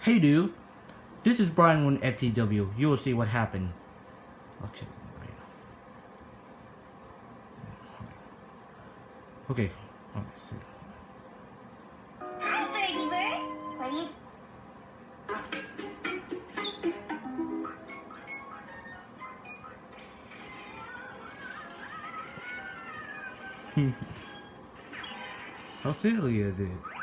Hey dude, this is Brian with FTW. You will see what happened. Okay. Okay. Hi, Birdie Bird. What do you... How silly is it?